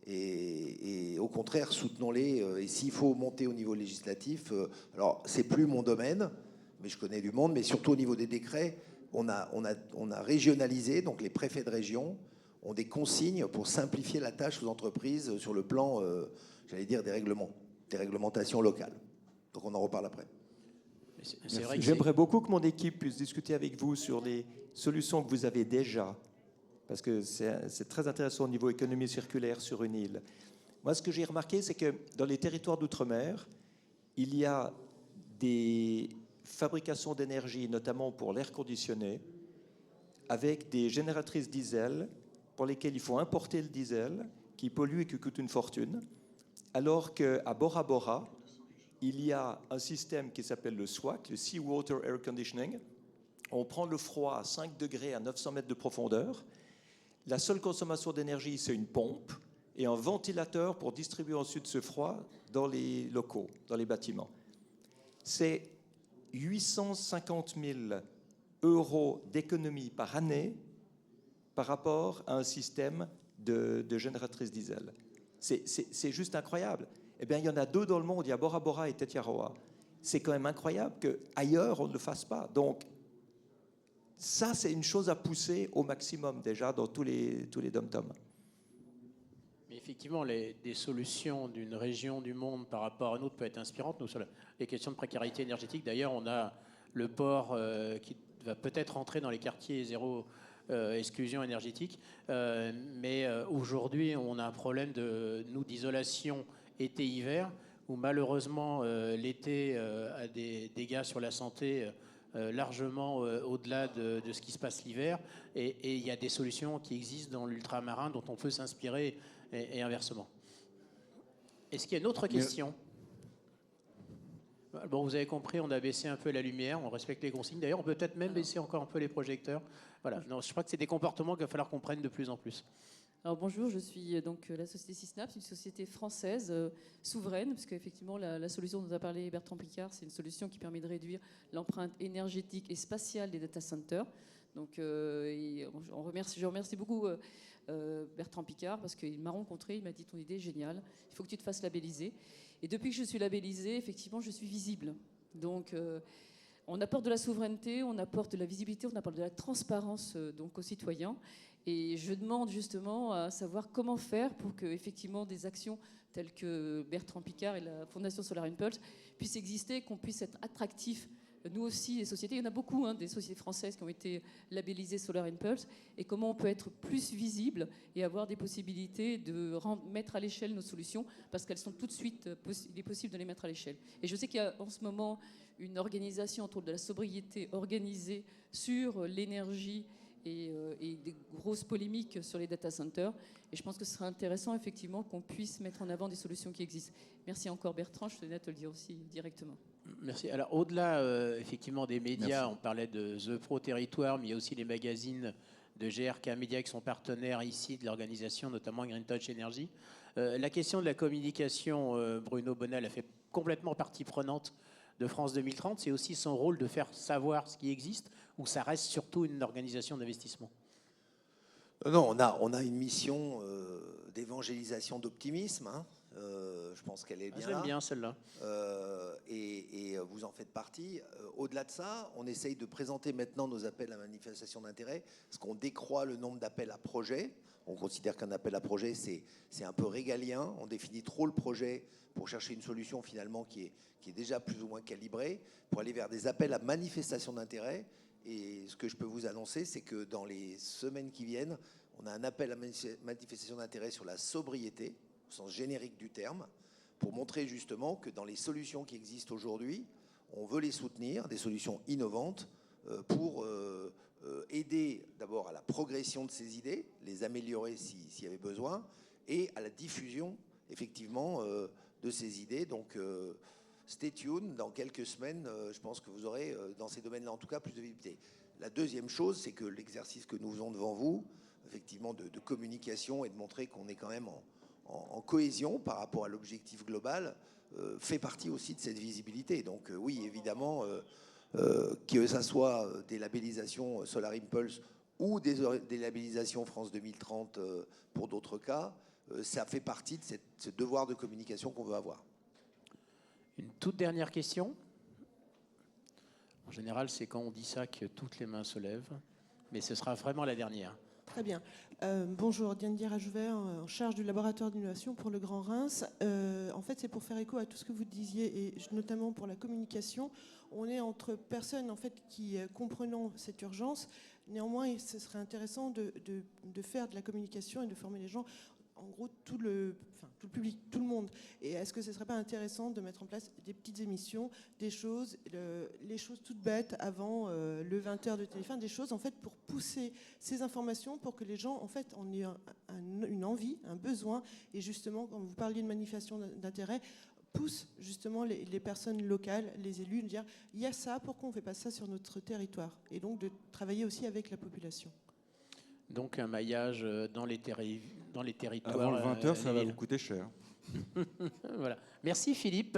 Et au contraire, soutenons-les. Et s'il faut monter au niveau législatif, alors c'est plus mon domaine, mais je connais du monde, mais surtout au niveau des décrets, on a régionalisé, donc les préfets de région ont des consignes pour simplifier la tâche aux entreprises sur le plan, j'allais dire, des réglementations locales. Donc on en reparle après. J'aimerais beaucoup que mon équipe puisse discuter avec vous sur les solutions que vous avez déjà, parce que c'est très intéressant au niveau économie circulaire sur une île. Moi, ce que j'ai remarqué, c'est que dans les territoires d'outre-mer, il y a des fabrications d'énergie, notamment pour l'air conditionné, avec des génératrices diesel pour lesquelles il faut importer le diesel, qui pollue et qui coûte une fortune, alors qu'à Bora Bora, il y a un système qui s'appelle le SWAC, le Sea Water Air Conditioning. On prend le froid à 5 degrés à 900 mètres de profondeur. La seule consommation d'énergie, c'est une pompe et un ventilateur pour distribuer ensuite ce froid dans les locaux, dans les bâtiments. C'est 850 000 € d'économie par année par rapport à un système de génératrice diesel. C'est juste incroyable. Eh bien, il y en a 2 dans le monde, il y a Bora Bora et Tetiaroa. C'est quand même incroyable qu'ailleurs, on ne le fasse pas. Donc, ça, c'est une chose à pousser au maximum déjà dans tous les dom-toms. Mais effectivement, des solutions d'une région du monde par rapport à une autre peuvent être inspirantes. Nous, sur les questions de précarité énergétique, d'ailleurs, on a le port qui va peut-être entrer dans les quartiers zéro exclusion énergétique. Mais aujourd'hui, on a un problème d'isolation été-hiver, où malheureusement, l'été a des dégâts sur la santé largement au-delà de ce qui se passe l'hiver. Et il y a des solutions qui existent dans l'ultramarin dont on peut s'inspirer et inversement. Est-ce qu'il y a une autre question? Bon, vous avez compris, on a baissé un peu la lumière, on respecte les consignes. D'ailleurs, on peut peut-être même baisser encore un peu les projecteurs. Voilà. Non, je crois que c'est des comportements qu'il va falloir qu'on prenne de plus en plus. Alors bonjour, je suis donc la société Sysnaps, une société française souveraine, parce qu'effectivement la solution dont a parlé Bertrand Piccard, c'est une solution qui permet de réduire l'empreinte énergétique et spatiale des data centers. Donc je remercie beaucoup Bertrand Piccard parce qu'il m'a rencontré, il m'a dit ton idée est géniale, il faut que tu te fasses labelliser. Et depuis que je suis labellisée, effectivement, je suis visible. Donc on apporte de la souveraineté, on apporte de la visibilité, on apporte de la transparence donc aux citoyens. Et je demande justement à savoir comment faire pour que effectivement des actions telles que Bertrand Piccard et la Fondation Solar Impulse puissent exister, qu'on puisse être attractif nous aussi, les sociétés, il y en a beaucoup, hein, des sociétés françaises qui ont été labellisées Solar Impulse, et comment on peut être plus visible et avoir des possibilités de mettre à l'échelle nos solutions, parce qu'elles sont tout de suite, il est possible de les mettre à l'échelle. Et je sais qu'il y a en ce moment une organisation autour de la sobriété organisée sur l'énergie et des grosses polémiques sur les data centers. Et je pense que ce serait intéressant, effectivement, qu'on puisse mettre en avant des solutions qui existent. Merci encore, Bertrand. Je tenais à te le dire aussi directement. Merci. Alors, au-delà, effectivement, des médias, Merci. on parlait de The Pro Territoire, mais il y a aussi les magazines de GRK Média qui sont partenaires ici de l'organisation, notamment Green Touch Energy. La question de la communication, Bruno Bonnel a fait complètement partie prenante de France 2030. C'est aussi son rôle de faire savoir ce qui existe, ou ça reste surtout une organisation d'investissement? Non, on a une mission d'évangélisation, d'optimisme. Hein. Je pense qu'elle est bien J'aime là. bien celle-là. Et vous en faites partie. Au-delà de ça, on essaye de présenter maintenant nos appels à manifestation d'intérêt, parce qu'on décroît le nombre d'appels à projets. On considère qu'un appel à projet, c'est un peu régalien. On définit trop le projet pour chercher une solution finalement qui est déjà plus ou moins calibrée, pour aller vers des appels à manifestation d'intérêt. Et ce que je peux vous annoncer, c'est que dans les semaines qui viennent, on a un appel à manifestation d'intérêt sur la sobriété, au sens générique du terme, pour montrer justement que dans les solutions qui existent aujourd'hui, on veut les soutenir, des solutions innovantes, pour aider d'abord à la progression de ces idées, les améliorer s'il y avait besoin, et à la diffusion, effectivement, de ces idées. Donc, stay tuned, dans quelques semaines, je pense que vous aurez, dans ces domaines-là en tout cas, plus de visibilité. La deuxième chose, c'est que l'exercice que nous faisons devant vous, effectivement, de communication et de montrer qu'on est quand même en cohésion par rapport à l'objectif global, fait partie aussi de cette visibilité. Donc oui, évidemment, que ça soit des labellisations Solar Impulse ou des labellisations France 2030 pour d'autres cas, ça fait partie de ce devoir de communication qu'on veut avoir. Une toute dernière question. En général, c'est quand on dit ça que toutes les mains se lèvent, mais ce sera vraiment la dernière. Très bien. Bonjour, Diane Dira-Jouvert, en charge du laboratoire d'innovation pour le Grand Reims. En fait, c'est pour faire écho à tout ce que vous disiez, et notamment pour la communication. On est entre personnes en fait, qui comprenons cette urgence. Néanmoins, ce serait intéressant de faire de la communication et de former les gens, en gros, tout le public, tout le monde. Et est-ce que ce ne serait pas intéressant de mettre en place des petites émissions, des choses, les choses toutes bêtes avant le 20h de téléphone, des choses en fait pour pousser ces informations pour que les gens en fait en aient une envie, un besoin, et justement, quand vous parliez de manifestation d'intérêt, pousse justement les personnes locales, les élus, de dire il y a ça, pourquoi on ne fait pas ça sur notre territoire? Et donc de travailler aussi avec la population. Donc un maillage dans les territoires. Avant le 20h, ça va vous coûter cher. Voilà. Merci Philippe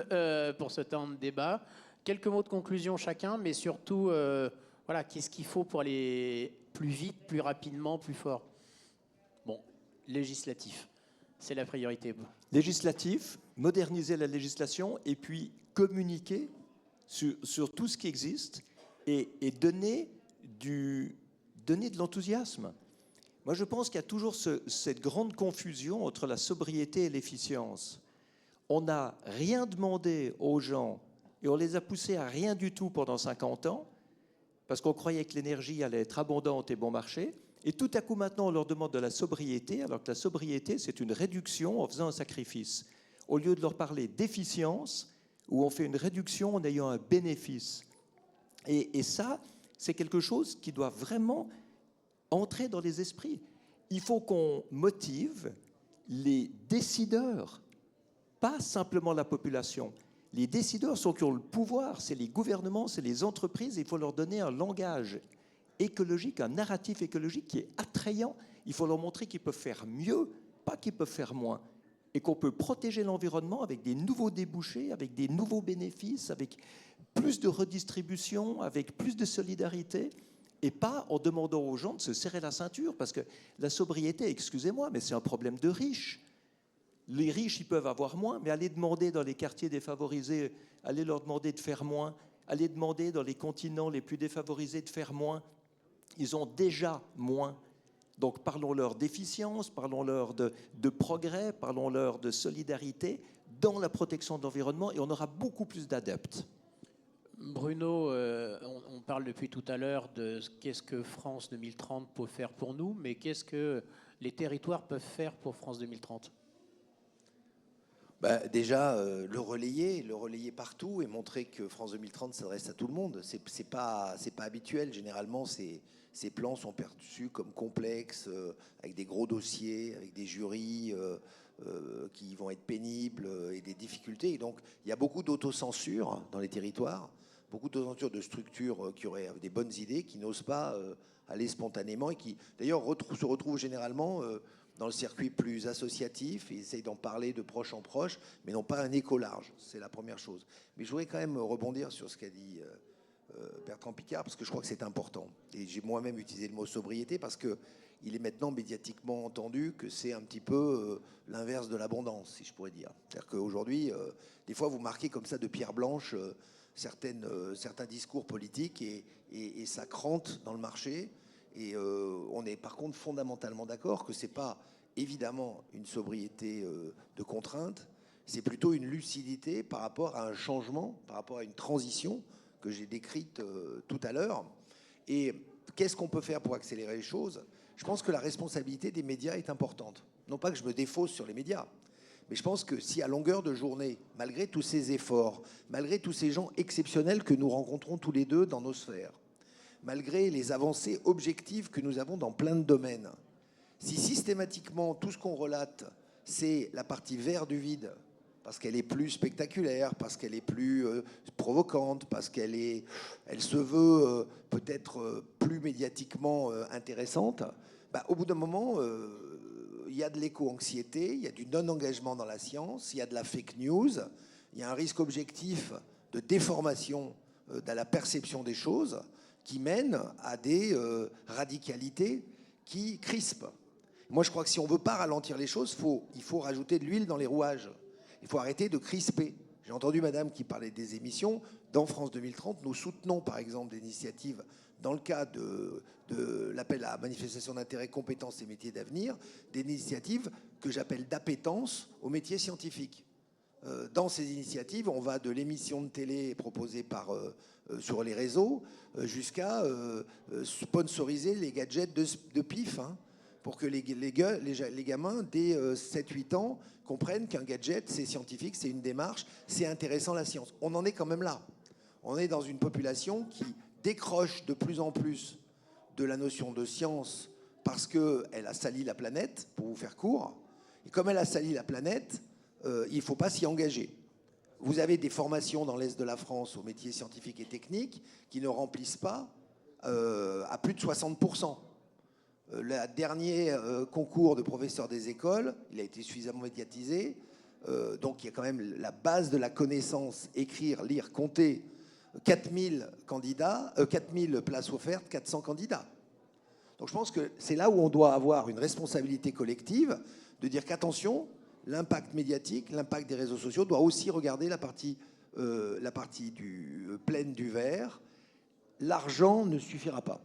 pour ce temps de débat. Quelques mots de conclusion chacun, mais surtout, voilà, qu'est-ce qu'il faut pour aller plus vite, plus rapidement, plus fort? Bon, législatif, c'est la priorité. Législatif, moderniser la législation et puis communiquer sur tout ce qui existe et donner de l'enthousiasme. Moi, je pense qu'il y a toujours cette grande confusion entre la sobriété et l'efficience. On n'a rien demandé aux gens et on les a poussés à rien du tout pendant 50 ans parce qu'on croyait que l'énergie allait être abondante et bon marché. Et tout à coup, maintenant, on leur demande de la sobriété, alors que la sobriété, c'est une réduction en faisant un sacrifice. Au lieu de leur parler d'efficience, où on fait une réduction en ayant un bénéfice. Et ça, c'est quelque chose qui doit vraiment entrer dans les esprits. Il faut qu'on motive les décideurs, pas simplement la population. Les décideurs sont qui ont le pouvoir, c'est les gouvernements, c'est les entreprises. Il faut leur donner un langage écologique, un narratif écologique qui est attrayant. Il faut leur montrer qu'ils peuvent faire mieux, pas qu'ils peuvent faire moins. Et qu'on peut protéger l'environnement avec des nouveaux débouchés, avec des nouveaux bénéfices, avec plus de redistribution, avec plus de solidarité, et pas en demandant aux gens de se serrer la ceinture, parce que la sobriété, excusez-moi, mais c'est un problème de riches. Les riches, ils peuvent avoir moins, mais aller demander dans les quartiers défavorisés, aller leur demander de faire moins, aller demander dans les continents les plus défavorisés de faire moins, ils ont déjà moins. Donc parlons-leur d'efficience, parlons-leur de progrès, parlons-leur de solidarité dans la protection de l'environnement, et on aura beaucoup plus d'adeptes. Bruno, on parle depuis tout à l'heure de qu'est-ce que France 2030 peut faire pour nous, mais qu'est-ce que les territoires peuvent faire pour France 2030 ? Déjà, le relayer partout et montrer que France 2030 s'adresse à tout le monde. C'est pas habituel. Généralement, ces plans sont perçus comme complexes, avec des gros dossiers, avec des jurys qui vont être pénibles et des difficultés. Et donc, il y a beaucoup d'autocensure dans les territoires, beaucoup d'autocensure de structures qui auraient des bonnes idées, qui n'osent pas aller spontanément et qui, d'ailleurs, se retrouvent généralement dans le circuit plus associatif, ils essayent d'en parler de proche en proche, mais n'ont pas un écho large. C'est la première chose. Mais je voudrais quand même rebondir sur ce qu'a dit Bertrand Piccard, parce que je crois que c'est important. Et j'ai moi-même utilisé le mot sobriété, parce qu'il est maintenant médiatiquement entendu que c'est un petit peu l'inverse de l'abondance, si je pourrais dire. C'est-à-dire qu'aujourd'hui, des fois, vous marquez comme ça de pierre blanche certains discours politiques, et ça crante dans le marché. Et on est par contre fondamentalement d'accord que ce n'est pas évidemment une sobriété de contrainte, c'est plutôt une lucidité par rapport à un changement, par rapport à une transition que j'ai décrite tout à l'heure. Et qu'est-ce qu'on peut faire pour accélérer les choses ? Je pense que la responsabilité des médias est importante. Non pas que je me défausse sur les médias, mais je pense que si à longueur de journée, malgré tous ces efforts, malgré tous ces gens exceptionnels que nous rencontrons tous les deux dans nos sphères, malgré les avancées objectives que nous avons dans plein de domaines, si systématiquement tout ce qu'on relate, c'est la partie vert du vide, parce qu'elle est plus spectaculaire, parce qu'elle est plus provocante, parce qu'elle se veut peut-être plus médiatiquement intéressante, au bout d'un moment, il y a de l'éco-anxiété, il y a du non-engagement dans la science, il y a de la fake news, il y a un risque objectif de déformation de la perception des choses, qui mènent à des radicalités qui crispent. Moi, je crois que si on ne veut pas ralentir les choses, il faut rajouter de l'huile dans les rouages. Il faut arrêter de crisper. J'ai entendu madame qui parlait des émissions. Dans France 2030, nous soutenons par exemple des initiatives dans le cadre de l'appel à manifestation d'intérêt compétences et métiers d'avenir, des initiatives que j'appelle d'appétence aux métiers scientifiques. Dans ces initiatives, on va de l'émission de télé proposée sur les réseaux jusqu'à sponsoriser les gadgets de pif, pour que les gamins dès 7-8 ans comprennent qu'un gadget, c'est scientifique, c'est une démarche, c'est intéressant la science. On en est quand même là. On est dans une population qui décroche de plus en plus de la notion de science parce qu'elle a sali la planète, pour vous faire court. Et comme elle a sali la planète, il ne faut pas s'y engager. Vous avez des formations dans l'Est de la France aux métiers scientifiques et techniques qui ne remplissent pas à plus de 60%. Le dernier concours de professeurs des écoles, il a été suffisamment médiatisé. Donc il y a quand même la base de la connaissance, écrire, lire, compter. 4000 candidats, 4000 places offertes, 400 candidats. Donc je pense que c'est là où on doit avoir une responsabilité collective de dire qu'attention, l'impact médiatique, l'impact des réseaux sociaux doit aussi regarder la partie pleine du verre. L'argent ne suffira pas.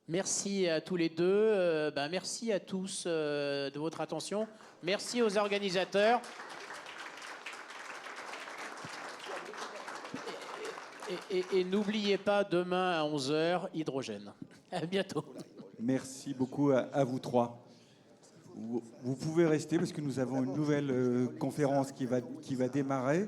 Merci à tous les deux. Merci à tous de votre attention. Merci aux organisateurs. Et n'oubliez pas, demain à 11h, hydrogène. À bientôt. Merci beaucoup à vous trois. Vous pouvez rester parce que nous avons une nouvelle conférence qui va démarrer.